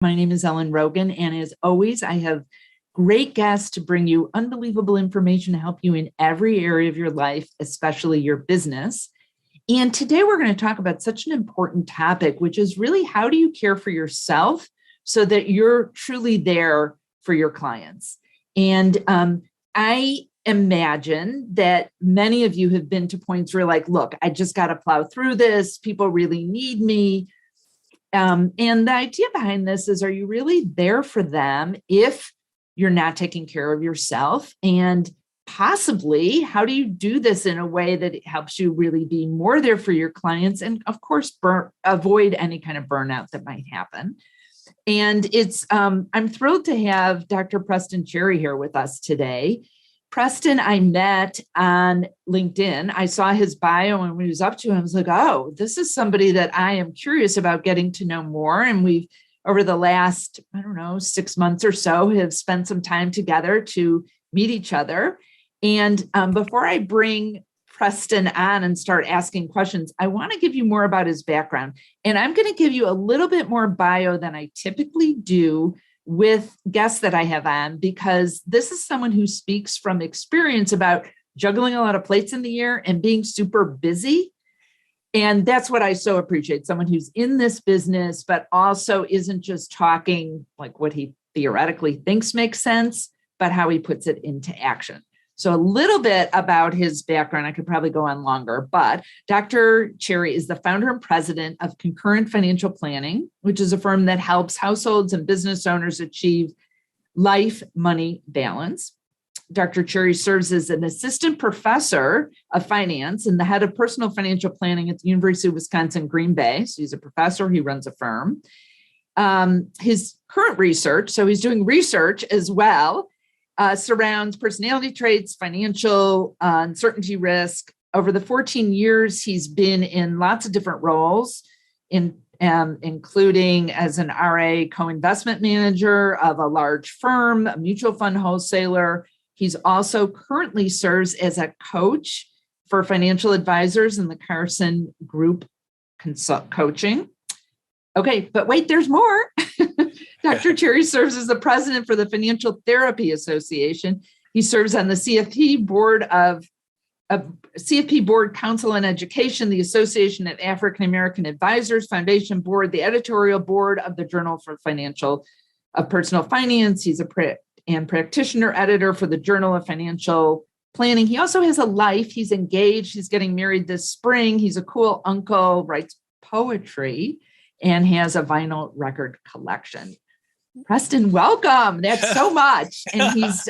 My name is Ellen Rogan, and as always, I have great guests to bring you unbelievable information to help you in every area of your life, especially your business. And today we're going to talk about such an important topic, which is really how do you care for yourself so that you're truly there for your clients? And I imagine that many of you have been to points where you're like, look, I just got to plow through this. People really need me. And the idea behind this is, are you really there for them if you're not taking care of yourself? And possibly, how do you do this in a way that it helps you really be more there for your clients? And of course, avoid any kind of burnout that might happen. And I'm thrilled to have Dr. Preston Cherry here with us today. Preston, I met on LinkedIn. I saw his bio, and when he was up to him, I was like, oh, this is somebody that I am curious about getting to know more. And we've, over the last, 6 months or so, have spent some time together to meet each other. And before I bring Preston on and start asking questions, I want to give you more about his background. And I'm going to give you a little bit more bio than I typically do with guests that I have on, because this is someone who speaks from experience about juggling a lot of plates in the air and being super busy. And that's what I so appreciate, someone who's in this business, but also isn't just talking like what he theoretically thinks makes sense, but how he puts it into action. So a little bit about his background. I could probably go on longer, but Dr. Cherry is the founder and president of Concurrent Financial Planning, which is a firm that helps households and business owners achieve life-money balance. Dr. Cherry serves as an assistant professor of finance and the head of personal financial planning at the University of Wisconsin, Green Bay. So he's a professor, he runs a firm. His current research, so he's doing research as well, surrounds personality traits, financial uncertainty risk. Over the 14 years, he's been in lots of different roles, including as an RA co-investment manager of a large firm, a mutual fund wholesaler. He's also currently serves as a coach for financial advisors in the Carson Group Coaching. Okay, but wait, there's more. Dr. Cherry serves as the president for the Financial Therapy Association. He serves on the CFP Board of CFP Board Council on Education, the Association of African American Advisors Foundation Board, the Editorial Board of the Journal for Personal Finance. He's a Practioner Editor for the Journal of Financial Planning. He also has a life. He's engaged. He's getting married this spring. He's a cool uncle, writes poetry, and has a vinyl record collection. Preston, welcome. That's so much. And he's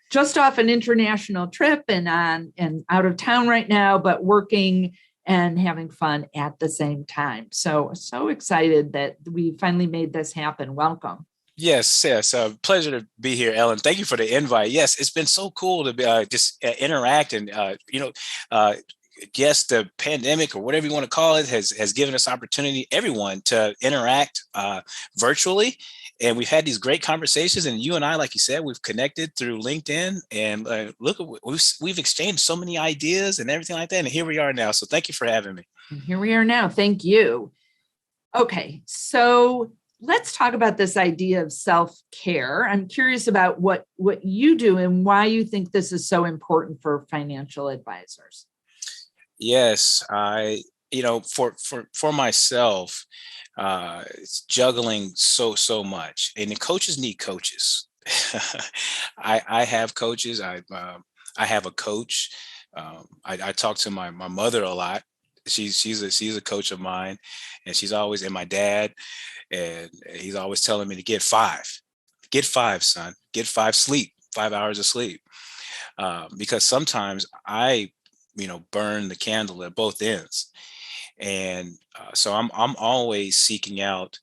just off an international trip and out of town right now, but working and having fun at the same time. So excited that we finally made this happen. Welcome. Yes. Pleasure to be here, Ellen. Thank you for the invite. Yes, it's been so cool to be, just interact and, yes, the pandemic or whatever you want to call it has given us opportunity, everyone, to interact virtually. And we've had these great conversations, and you and I, like you said, we've connected through LinkedIn, and look, we've exchanged so many ideas and everything like that. And here we are now. So thank you for having me. And here we are now. Thank you. Okay. So let's talk about this idea of self-care. I'm curious about what you do and why you think this is so important for financial advisors. Yes, for myself, it's juggling so much, and the coaches need coaches. I have coaches. I have a coach. I talk to my mother a lot. She's a coach of mine, and she's always, and my dad, and he's always telling me to get five, son, get 5 hours of sleep, because sometimes I burn the candle at both ends. And so I'm always seeking out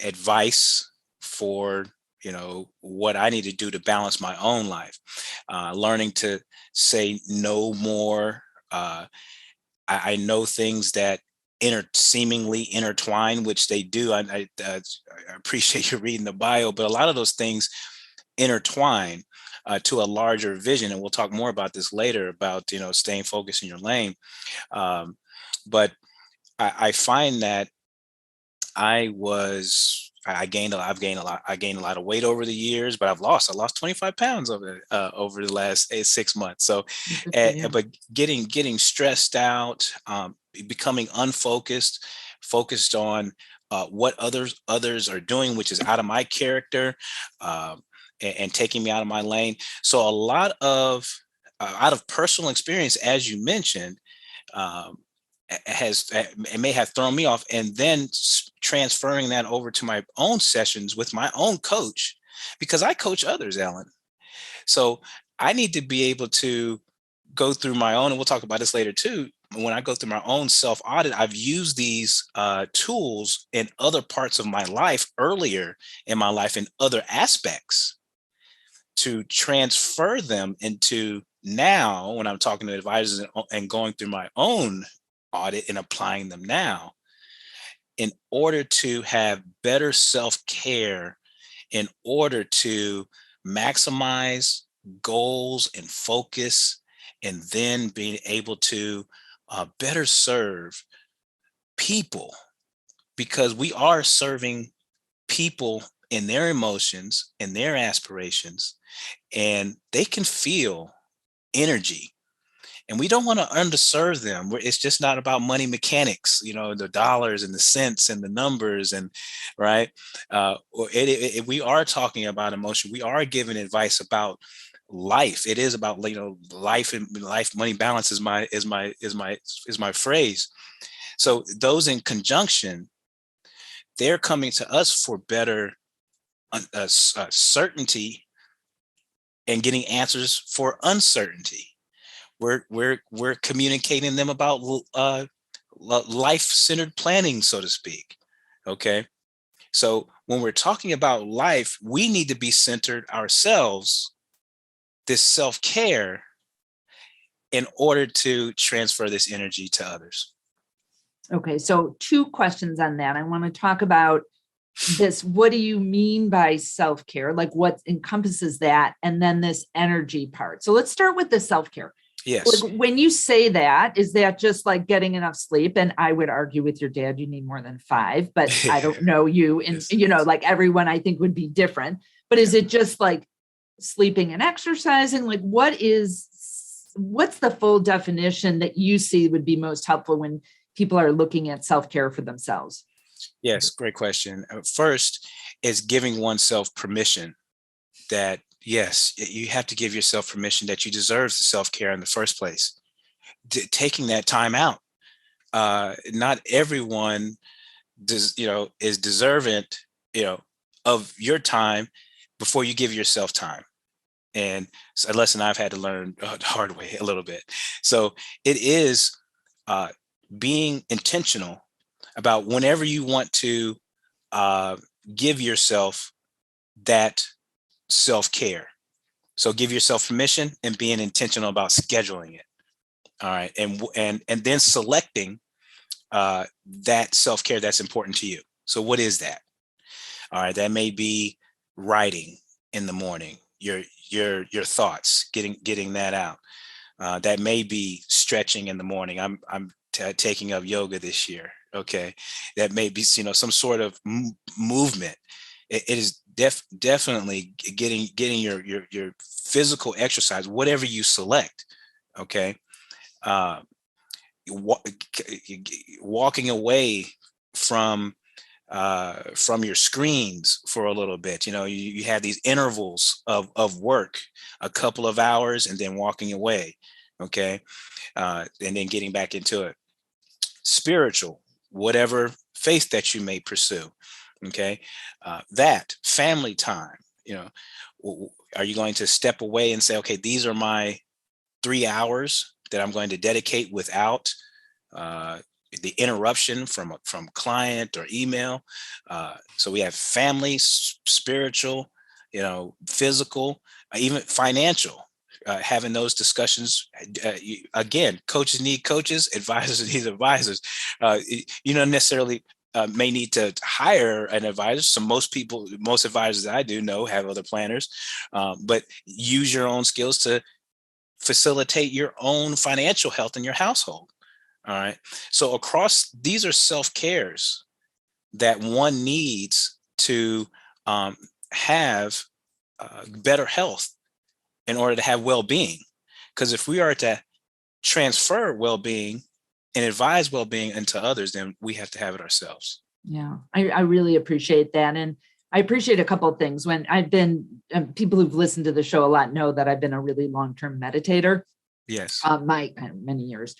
advice for, what I need to do to balance my own life, learning to say no more. I know things that seemingly intertwine, which they do. I appreciate you reading the bio, but a lot of those things intertwine to a larger vision. And we'll talk more about this later about, staying focused in your lane. But I find that I was I gained a lot of weight over the years, but I lost 25 pounds over the last 6 months. So, Good for you. but getting stressed out, becoming unfocused, focused on what others are doing, which is out of my character, and taking me out of my lane. So a lot of out of personal experience, as you mentioned, um, it may have thrown me off, and then transferring that over to my own sessions with my own coach, because I coach others, Ellen. So I need to be able to go through my own, and we'll talk about this later too. When I go through my own self audit, I've used these tools in other parts of my life earlier in my life in other aspects to transfer them into now when I'm talking to advisors and going through my own audit and applying them now in order to have better self-care, in order to maximize goals and focus, and then being able to better serve people, because we are serving people in their emotions and their aspirations, and they can feel energy. And we don't want to underserve them. It's just not about money mechanics, the dollars and the cents and the numbers, and right. We are talking about emotion. We are giving advice about life. It is about life, and life money balance is my phrase. So those in conjunction, they're coming to us for better certainty and getting answers for uncertainty. We're communicating them about life-centered planning, so to speak. Okay. So when we're talking about life, we need to be centered ourselves, this self-care, in order to transfer this energy to others. Okay. So 2 questions on that. I want to talk about this. What do you mean by self-care? Like what encompasses that? And then this energy part. So let's start with the self-care. Yes. Like when you say that, is that just like getting enough sleep? And I would argue with your dad, you need more than 5, but I don't know you. And, Yes. like everyone I think would be different, but is it just like sleeping and exercising? Like what's the full definition that you see would be most helpful when people are looking at self-care for themselves? Yes, great question. First is giving oneself permission that, yes, you have to give yourself permission that you deserve the self-care in the first place. Taking that time out. Not everyone is deserving, of your time before you give yourself time. And it's a lesson I've had to learn the hard way a little bit. So it is being intentional about whenever you want to give yourself that self-care. So give yourself permission and being intentional about scheduling it. All right. And then selecting that self-care that's important to you. So what is that? All right. That may be writing in the morning, your thoughts, getting that out. That may be stretching in the morning. I'm taking up yoga this year. Okay. That may be, some sort of movement. It is definitely getting your physical exercise, whatever you select. Okay. Walking away from your screens for a little bit. You have these intervals of work, a couple of hours, and then walking away. Okay. And then getting back into it. Spiritual, whatever faith that you may pursue. Okay. That family time, are you going to step away and say, okay, these are my 3 hours that I'm going to dedicate without the interruption from client or email. So we have family, spiritual, physical, even financial. Having those discussions. Again, coaches need coaches, advisors need advisors. You don't necessarily may need to hire an advisor. So most advisors that I do know have other planners, but use your own skills to facilitate your own financial health in your household. All right. So these are self-cares that one needs to have better health in order to have well-being. Because if we are to transfer well-being and advise well-being into others, then we have to have it ourselves. Yeah, I really appreciate that. And I appreciate a couple of things. When I've been, people who've listened to the show a lot know that I've been a really long-term meditator. Yes. Many years.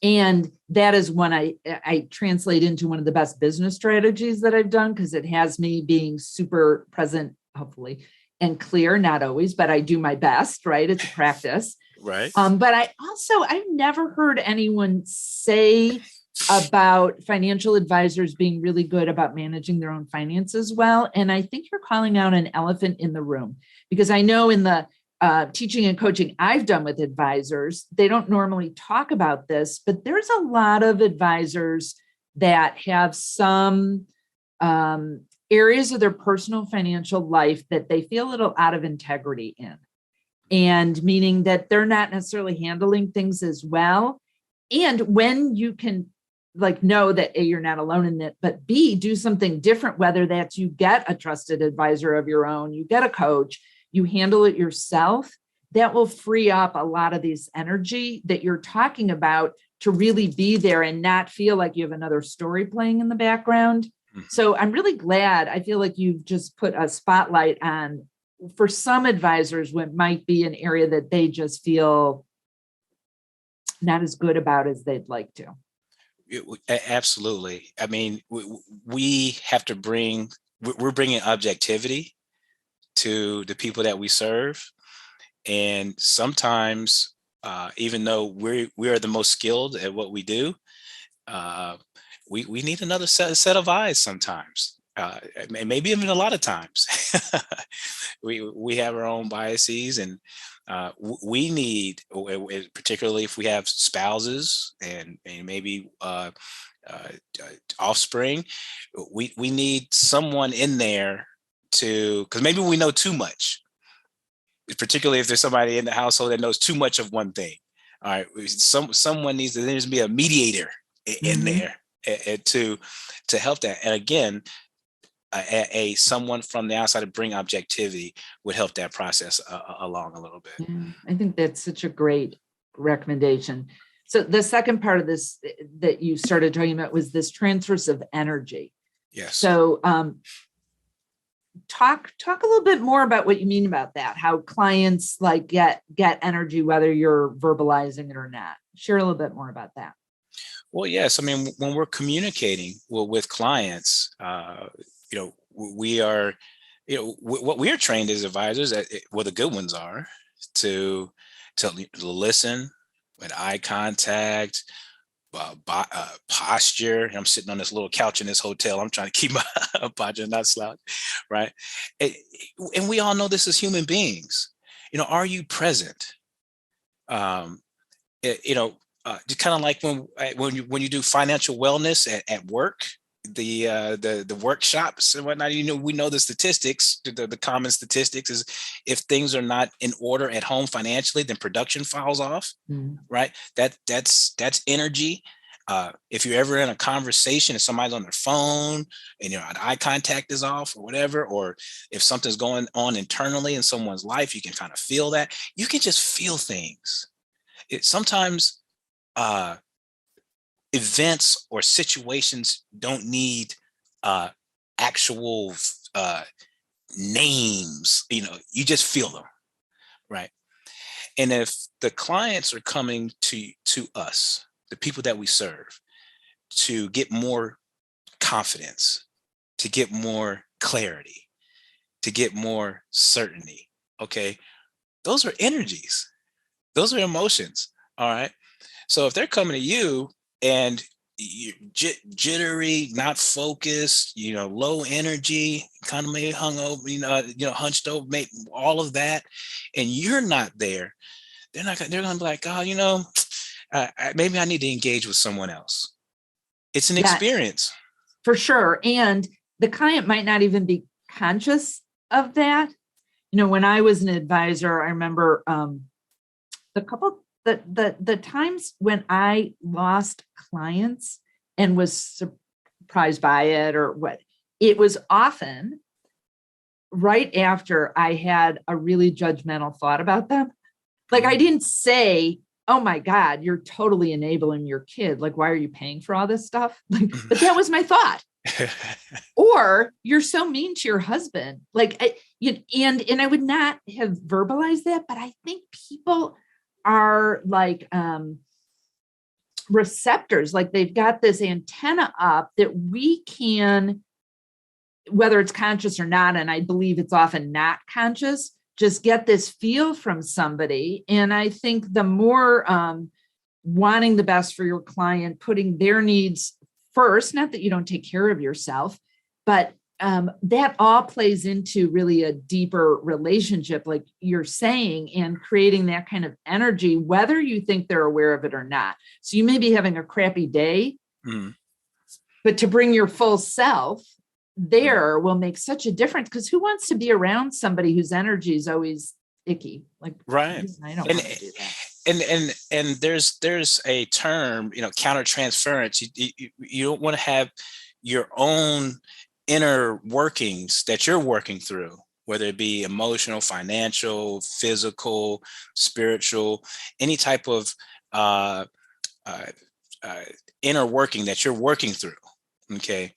And that is when I translate into one of the best business strategies that I've done, because it has me being super present, hopefully, and clear, not always, but I do my best, right? It's a practice. Right. But I've never heard anyone say about financial advisors being really good about managing their own finances well. And I think you're calling out an elephant in the room, because I know in the teaching and coaching I've done with advisors, they don't normally talk about this, but there's a lot of advisors that have some areas of their personal financial life that they feel a little out of integrity in. And meaning that they're not necessarily handling things as well. And when you can know that A, you're not alone in it, but B, do something different, whether that's you get a trusted advisor of your own, you get a coach, you handle it yourself, that will free up a lot of this energy that you're talking about to really be there and not feel like you have another story playing in the background. Mm-hmm. So I'm really glad. I feel like you've just put a spotlight on, for some advisors, what might be an area that they just feel not as good about as they'd like to. Absolutely. I mean, we have to we're bringing objectivity to the people that we serve. And sometimes, even though we are the most skilled at what we do, we need another set of eyes sometimes. Maybe even a lot of times. we have our own biases, and we need, particularly if we have spouses and maybe offspring, we need someone in there because maybe we know too much, particularly if there's somebody in the household that knows too much of one thing. All right, someone needs to, there's to be a mediator in there to help that. And again, someone from the outside to bring objectivity would help that process along a little bit. Yeah, I think that's such a great recommendation. So the second part of this that you started talking about was this transfers of energy. Yes. So talk a little bit more about what you mean about that, how clients get energy, whether you're verbalizing it or not. Share a little bit more about that. Well, yes. I mean, when we're communicating with clients, we are, what we are trained as advisors, well, the good ones are to listen with eye contact, posture. I'm sitting on this little couch in this hotel. I'm trying to keep my posture not slouch, right? And we all know this as human beings. Are you present? Just kind of like when you do financial wellness at work, the workshops and whatnot. We know the statistics. The common statistics is if things are not in order at home financially, then production falls off. Right? That's energy. If you're ever in a conversation and somebody's on their phone and eye contact is off or whatever, or if something's going on internally in someone's life, you can kind of feel that. You can just feel things. Sometimes events or situations don't need actual names. You just feel them, right? And if the clients are coming to us, the people that we serve, to get more confidence, to get more clarity, to get more certainty, okay, those are energies, those are emotions. All right. So if they're coming to you and you're jittery, not focused, low energy, kind of maybe hungover, hunched over, maybe all of that, and you're not there, they're going to be like, oh, maybe I need to engage with someone else. It's an experience. For sure. And the client might not even be conscious of that. When I was an advisor, I remember the times when I lost clients and was surprised by it or what, it was often right after I had a really judgmental thought about them. Like I didn't say, oh my God, you're totally enabling your kid. Like, why are you paying for all this stuff? Like, but that was my thought. Or you're so mean to your husband. Like, and I would not have verbalized that, but I think people are like receptors. Like they've got this antenna up that we can, whether it's conscious or not, and I believe it's often not conscious, just get this feel from somebody. And I think the more wanting the best for your client, putting their needs first, not that you don't take care of yourself, but that all plays into really a deeper relationship, like you're saying, and creating that kind of energy, whether you think they're aware of it or not. So you may be having a crappy day, but to bring your full self there will make such a difference, because who wants to be around somebody whose energy is always icky? Like, right. I don't want to do that. And there's a term, counter transference. You don't want to have your own inner workings that you're working through, whether it be emotional, financial, physical, spiritual, any type of inner working that you're working through. Okay.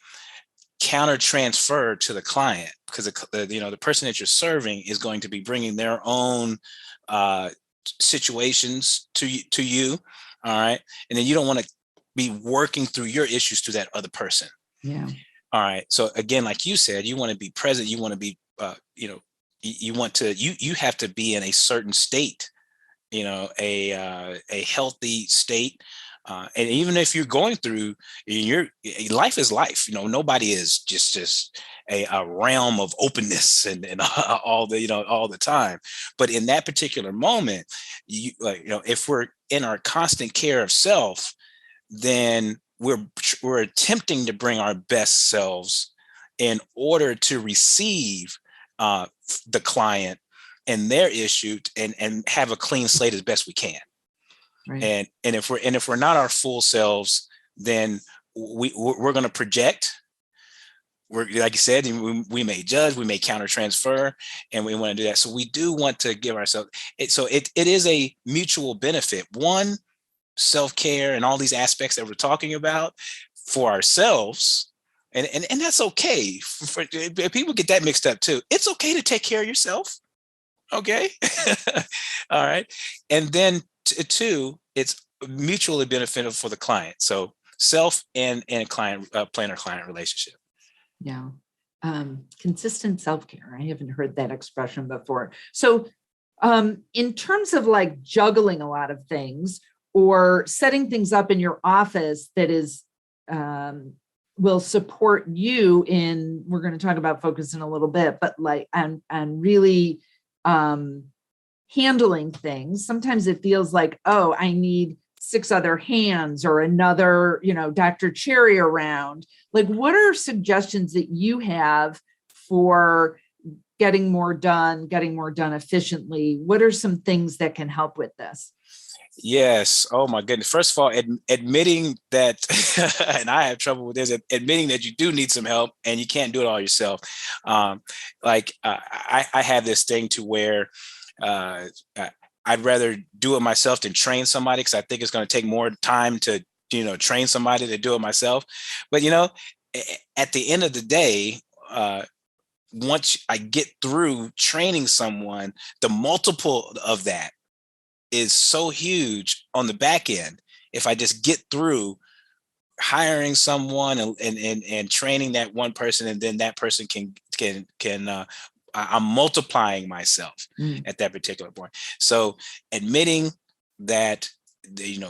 Counter transfer to the client, because the person that you're serving is going to be bringing their own situations to you. All right. And then you don't want to be working through your issues to that other person. Yeah. All right. So again, like you said, you want to be present. You want to be, you have to be in a certain state, a healthy state. And even if you're going through your life is life, nobody is just a realm of openness and all the time. But in that particular moment, if we're in our constant care of self, then we're attempting to bring our best selves in order to receive the client and their issue and have a clean slate as best we can. Right. And if we're not our full selves, then we're going to project. We're, like you said, we may judge, we may counter transfer, and we want to do that. So we do want to give ourselves it. So it is a mutual benefit. One, self-care and all these aspects that we're talking about for ourselves. And that's okay. For people get that mixed up too. It's okay to take care of yourself. Okay. All right. And then two, it's mutually beneficial for the client. So self and client, planner-client relationship. Yeah. Consistent self-care. I haven't heard that expression before. So in terms of like juggling a lot of things or setting things up in your office that is will support you in, we're going to talk about focus in a little bit, but like on really handling things. Sometimes it feels like, oh, I need 6 other hands or another, Dr. Cherry around. Like, what are suggestions that you have for getting more done efficiently? What are some things that can help with this? Yes. Oh my goodness. First of all, admitting that, and I have trouble with this, admitting that you do need some help and you can't do it all yourself. I have this thing to where I'd rather do it myself than train somebody, because I think it's going to take more time to, train somebody to do it myself. But, at the end of the day, once I get through training someone, the multiple of that is so huge on the back end. If I just get through hiring someone and training that one person, and then that person can I'm multiplying myself at that particular point. So admitting that, admitting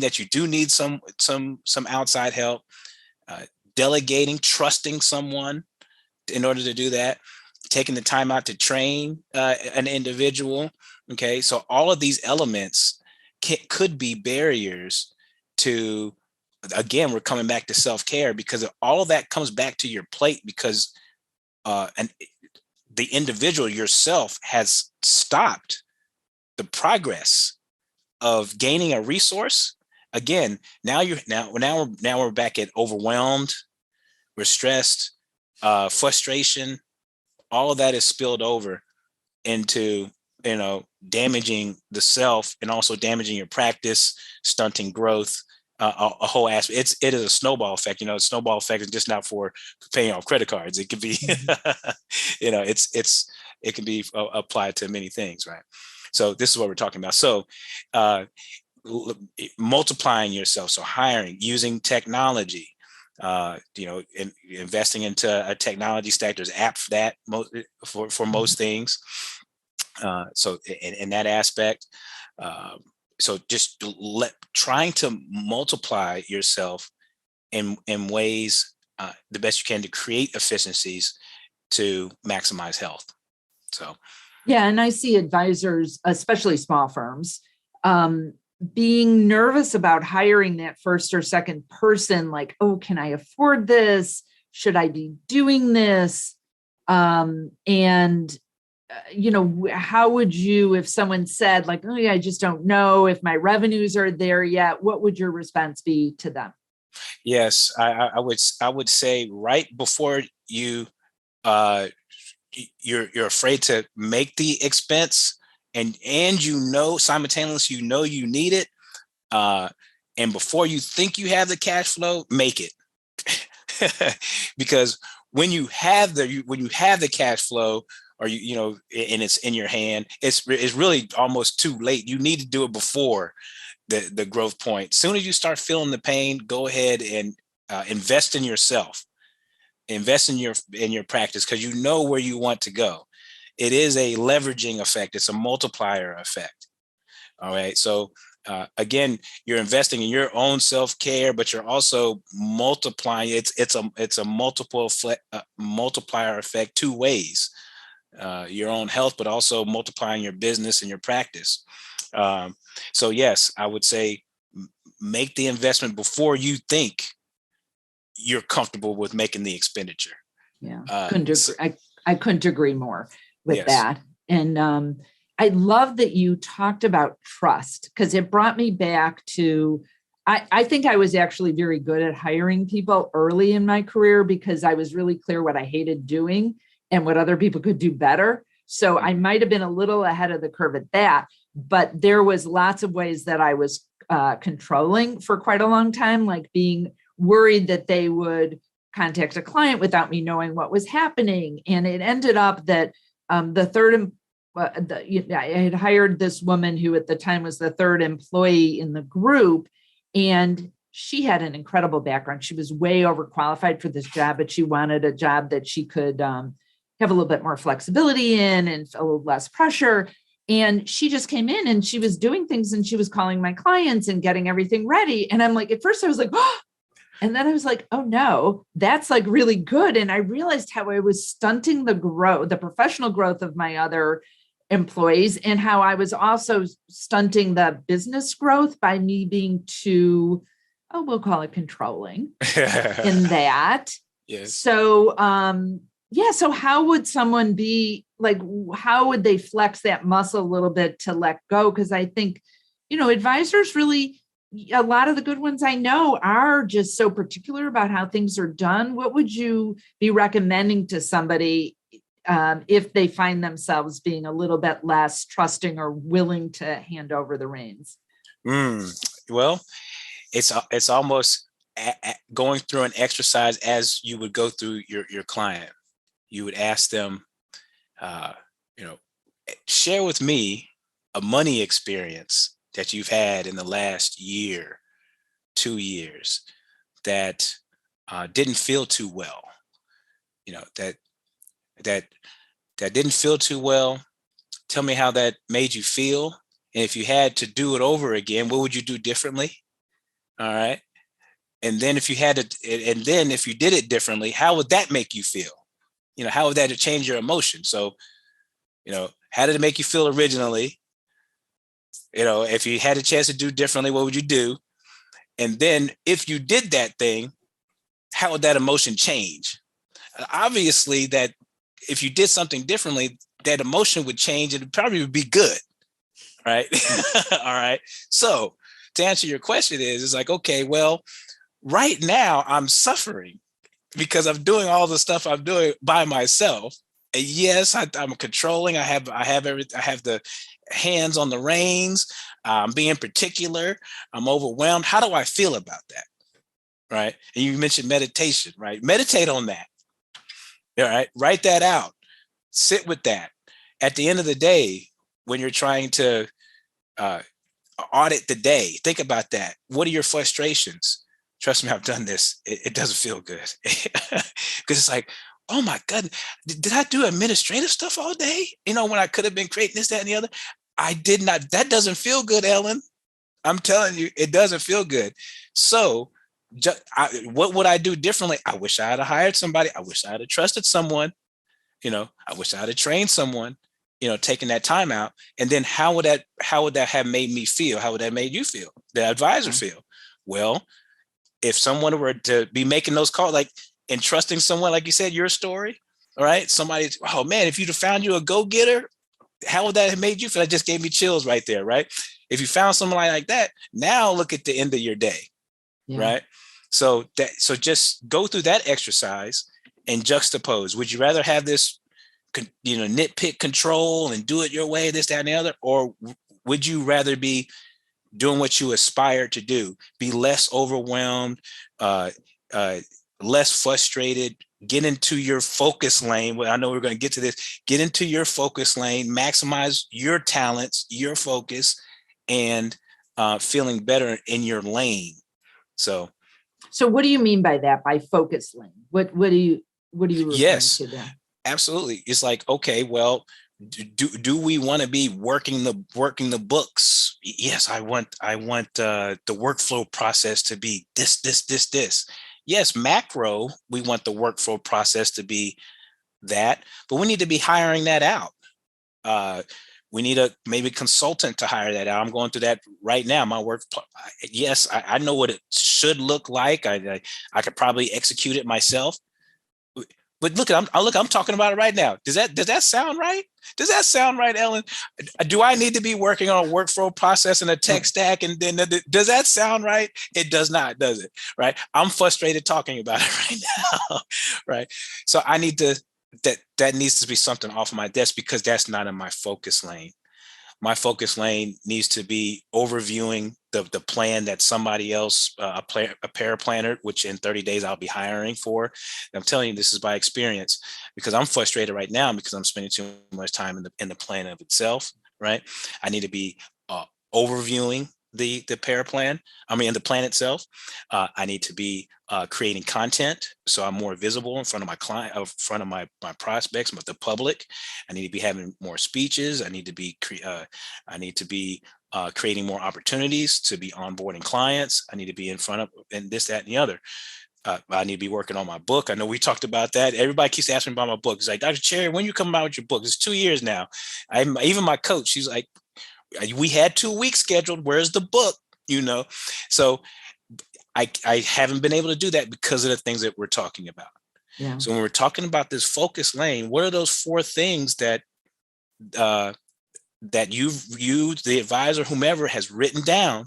that you do need some outside help, delegating, trusting someone in order to do that, taking the time out to train an individual. Okay. So all of these elements could be barriers to, again, we're coming back to self-care, because all of that comes back to your plate, because and the individual yourself has stopped the progress of gaining a resource. Again, now we're back at overwhelmed, we're stressed, frustration, all of that is spilled over into, damaging the self and also damaging your practice, stunting growth, a whole aspect. It is a snowball effect. Snowball effect is just not for paying off credit cards. It could be, it can be applied to many things, right? So this is what we're talking about. So multiplying yourself, so hiring, using technology, investing into a technology stack. There's apps for that for most things. So in that aspect, so just trying to multiply yourself in ways the best you can to create efficiencies to maximize health. So yeah, and I see advisors, especially small firms, being nervous about hiring that first or second person, like, oh, can I afford this? Should I be doing this? How would you, if someone said like, oh yeah, I just don't know if my revenues are there yet, what would your response be to them? Yes, I would say right before you're afraid to make the expense, and simultaneously you need it, and before you think you have the cash flow, make it. Because when you have the cash flow, or and it's in your hand, it's really almost too late. You need to do it before the growth point. As soon as you start feeling the pain, go ahead and invest in yourself, invest in your practice, because you know where you want to go. It is a leveraging effect. It's a multiplier effect. All right. So again, you're investing in your own self-care, but you're also multiplying. It's a multiplier effect two ways. Your own health, but also multiplying your business and your practice. So yes, I would say make the investment before you think you're comfortable with making the expenditure. Yeah, I couldn't agree more with that. And I love that you talked about trust, because it brought me back to, I think I was actually very good at hiring people early in my career because I was really clear what I hated doing and what other people could do better. So I might have been a little ahead of the curve at that, but there was lots of ways that I was controlling for quite a long time, like being worried that they would contact a client without me knowing what was happening. And it ended up that I had hired this woman who at the time was the third employee in the group, and she had an incredible background. She was way overqualified for this job, but she wanted a job that she could have a little bit more flexibility in and a little less pressure. And she just came in and she was doing things and she was calling my clients and getting everything ready. And I'm like, at first I was like, oh, and then I was like, oh no, that's like really good. And I realized how I was stunting the professional growth of my other employees, and how I was also stunting the business growth by me being too, we'll call it controlling in that. Yes. So, so how would someone be like, how would they flex that muscle a little bit to let go? Because I think, advisors really, a lot of the good ones I know are just so particular about how things are done. What would you be recommending to somebody if they find themselves being a little bit less trusting or willing to hand over the reins? Well, it's almost going through an exercise as you would go through your client. You would ask them, share with me a money experience that you've had in the last year, 2 years, that didn't feel too well. That didn't feel too well. Tell me how that made you feel. And if you had to do it over again, what would you do differently? All right. And then if you did it differently, how would that make you feel? How would that change your emotion? So, how did it make you feel originally? If you had a chance to do differently, what would you do? And then if you did that thing, how would that emotion change? Obviously, that if you did something differently, that emotion would change and it probably would be good. Right. All right. So to answer your question it's like, okay, well, right now I'm suffering. because I'm doing all the stuff I'm doing by myself. And yes, I'm controlling. I have everything. I have the hands on the reins. I'm being particular. I'm overwhelmed. How do I feel about that? Right. And you mentioned meditation, right? Meditate on that. All right. Write that out. Sit with that. At the end of the day, when you're trying to audit the day, think about that. What are your frustrations? Trust me, I've done this. It doesn't feel good because it's like, oh my God, did I do administrative stuff all day? When I could have been creating this, that, and the other. I did not. That doesn't feel good, Ellen. I'm telling you, it doesn't feel good. So what would I do differently? I wish I had hired somebody. I wish I had trusted someone. I wish I had trained someone, taking that time out. And then how would that have made me feel? How would that made you feel? The advisor feel? Well, if someone were to be making those calls, like, and trusting someone, like you said, your story, all right, somebody, oh man, if you'd have found you a go-getter, how would that have made you feel? That just gave me chills right there, right? If you found someone like that, now look at the end of your day, right? So just go through that exercise and juxtapose. Would you rather have this, nitpick control and do it your way, this, that, and the other? Or would you rather be doing what you aspire to do, be less overwhelmed, less frustrated, get into your focus lane? Well, I know we're going to get to this. Get into your focus lane, maximize your talents, your focus, and feeling better in your lane. So what do you mean by that? By focus lane? What are you referring to there? Absolutely. It's like, okay, well, do we want to be working the books? Yes, I want the workflow process to be this. Yes, macro, we want the workflow process to be that, but we need to be hiring that out. We need a maybe consultant to hire that out. I'm going through that right now. My work. Yes, I know what it should look like. I could probably execute it myself. But look, I'm talking about it right now. Does that sound right? Does that sound right, Ellen? Do I need to be working on a workflow process and a tech stack? And then does that sound right? It does not, does it? Right? I'm frustrated talking about it right now. Right? So I need to that needs to be something off of my desk because that's not in my focus lane. My focus lane needs to be overviewing the plan that somebody else, a paraplanner, which in 30 days I'll be hiring for. And I'm telling you, this is by experience because I'm frustrated right now because I'm spending too much time in the plan of itself. Right? I need to be overviewing the paraplan. The plan itself. I need to be creating content so I'm more visible in front of my client, in front of my prospects, but the public. I need to be having more speeches. I need to be creating more opportunities to be onboarding clients. I need to be in front of and this, that, and the other. I need to be working on my book. I know we talked about that. Everybody keeps asking me about my book. It's like, Dr. Cherry, when you come out with your book? It's 2 years now. Even my coach, she's like, we had 2 weeks scheduled. Where's the book? So I haven't been able to do that because of the things that we're talking about. Yeah. So when we're talking about this focus lane, what are those 4 things that you, the advisor, whomever, has written down?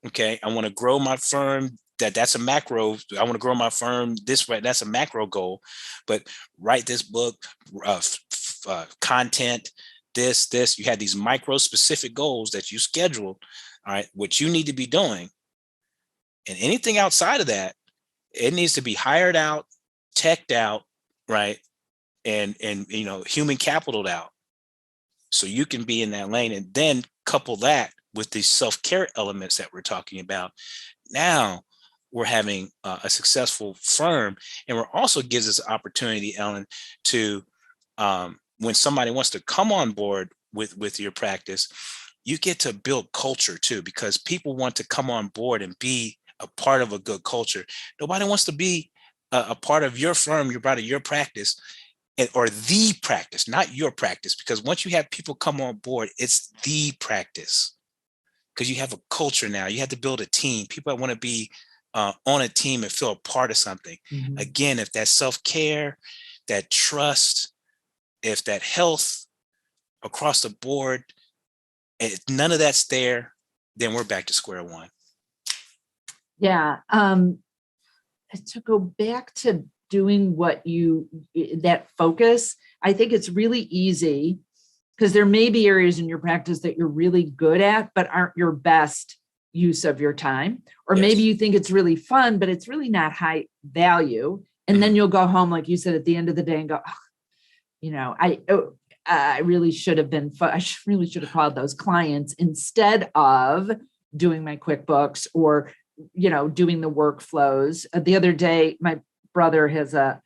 Okay, I want to grow my firm. That's a macro. I want to grow my firm this way. That's a macro goal. But write this book, content, this. You had these micro specific goals that you scheduled. All right, what you need to be doing. And anything outside of that, it needs to be hired out, teched out, right? And human capitaled out. So you can be in that lane and then couple that with these self-care elements that we're talking about. Now we're having a successful firm, and we're also gives us an opportunity, Ellen, to when somebody wants to come on board with your practice, you get to build culture too, because people want to come on board and be a part of a good culture. Nobody wants to be a part of your firm, you're part of your practice, or the practice, not your practice. Because once you have people come on board, it's the practice. Because you have a culture now. You have to build a team. People want to be on a team and feel a part of something. Mm-hmm. Again, if that self-care, that trust, if that health across the board, if none of that's there, then we're back to square one. Yeah. To go back to doing that focus. I think it's really easy because there may be areas in your practice that you're really good at, but aren't your best use of your time. Or maybe you think it's really fun, but it's really not high value. And then you'll go home, like you said, at the end of the day and go, I really should have really should have called those clients instead of doing my QuickBooks or, doing the workflows. The other day, my brother has a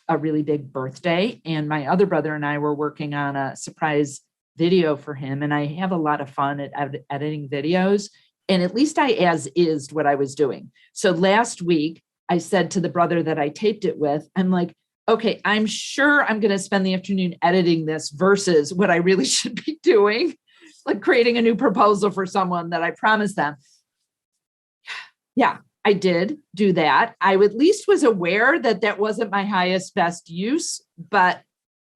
really big birthday, and my other brother and I were working on a surprise video for him. And I have a lot of fun at editing videos. And at least I as-is'd what I was doing. So last week, I said to the brother that I taped it with, I'm like, okay, I'm sure I'm going to spend the afternoon editing this versus what I really should be doing, like creating a new proposal for someone that I promised them. Yeah, I did do that. I at least was aware that wasn't my highest best use, but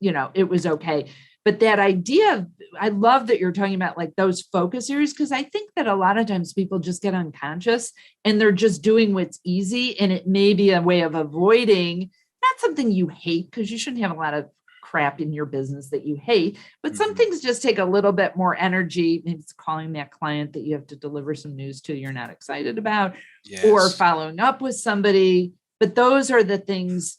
it was okay. But that idea, I love that you're talking about like those focus areas, because I think that a lot of times people just get unconscious and they're just doing what's easy. And it may be a way of avoiding, not something you hate, because you shouldn't have a lot of crap in your business that you hate, but some things just take a little bit more energy. Maybe it's calling that client that you have to deliver some news to you're not excited about, or following up with somebody. But those are the things,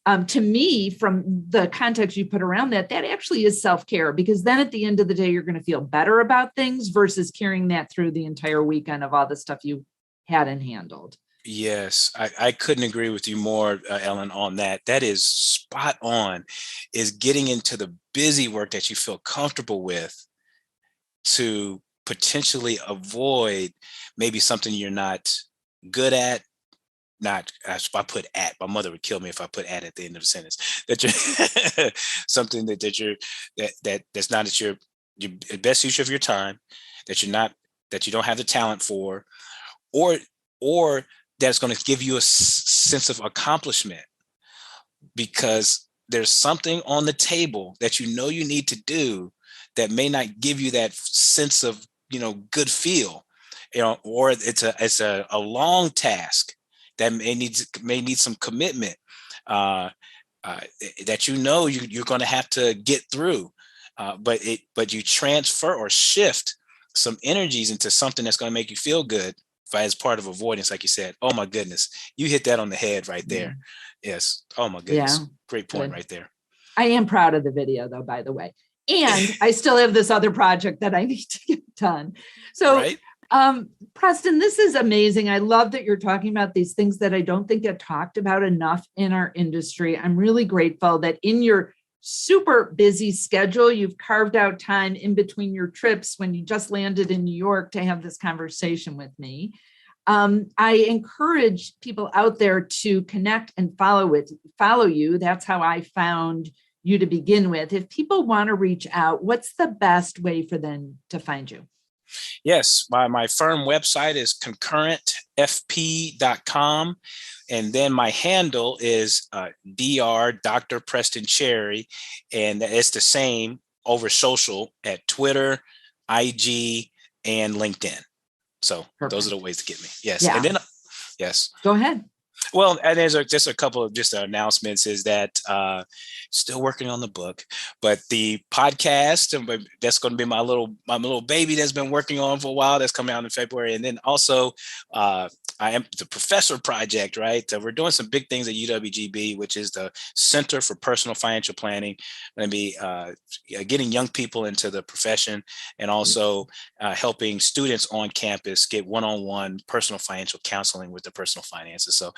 to me, from the context you put around that actually is self-care, because then at the end of the day, you're going to feel better about things versus carrying that through the entire weekend of all the stuff you hadn't handled. Yes, I couldn't agree with you more, Ellen, on that. That is spot on, is getting into the busy work that you feel comfortable with to potentially avoid maybe something you're not good at. Not, if I put at, my mother would kill me if I put at the end of a sentence. That you're something that's not at your best use of your time, that you don't have the talent for, or that's going to give you a sense of accomplishment because there's something on the table that you need to do that may not give you that sense of good feel, or it's a long task that may need some commitment that you're going to have to get through, but you transfer or shift some energies into something that's going to make you feel good as part of avoidance, like you said. Oh my goodness, you hit that on the head right there. Yes. Oh my goodness, great point right there. I am proud of the video, though, by the way, and I still have this other project that I need to get done. So. Right. Preston, this is amazing. I love that you're talking about these things that I don't think get talked about enough in our industry. I'm really grateful that in your super busy schedule, you've carved out time in between your trips when you just landed in New York to have this conversation with me. I encourage people out there to connect and follow you. That's how I found you to begin with. If people want to reach out, what's the best way for them to find you? Yes, my firm website is concurrentfp.com. And then my handle is Dr. Preston Cherry. And it's the same over social at Twitter, IG, and LinkedIn. So Those are the ways to get me. Yes. Yeah. And then, yes. Go ahead. Well, and there's just a couple of announcements is that still working on the book, but the podcast, that's going to be my little baby that's been working on for a while. That's coming out in February. And then also I am the Professor Project, right? We're doing some big things at UWGB, which is the Center for Personal Financial Planning. I'm going to be getting young people into the profession and also helping students on campus get one-on-one personal financial counseling with the personal finances. So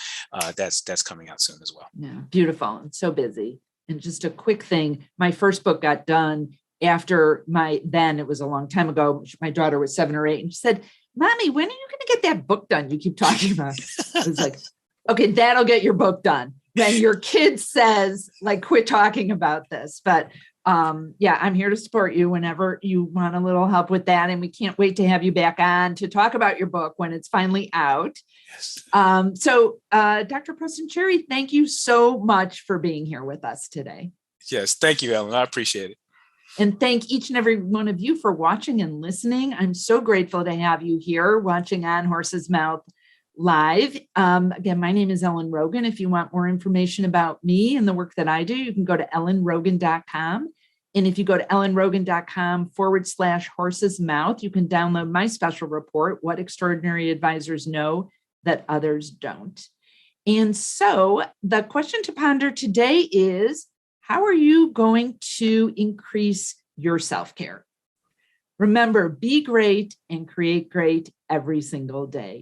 that's coming out soon as well. Yeah, beautiful. I'm so busy. And just a quick thing, my first book got done after it was a long time ago. My daughter was 7 or 8 and she said, Mommy, when are you going to get that book done you keep talking about? I was like, okay, that'll get your book done. When your kid says, like, quit talking about this. But I'm here to support you whenever you want a little help with that. And we can't wait to have you back on to talk about your book when it's finally out. Yes. So Dr. Preston Cherry, thank you so much for being here with us today. Yes. Thank you, Ellen. I appreciate it. And thank each and every one of you for watching and listening. I'm so grateful to have you here watching On Horse's Mouth live. Again, my name is Ellen Rogan. If you want more information about me and the work that I do, you can go to ellenrogan.com. And if you go to ellenrogan.com/horse's mouth, you can download my special report, What Extraordinary Advisors Know That Others Don't. And so the question to ponder today is, how are you going to increase your self-care? Remember, be great and create great every single day.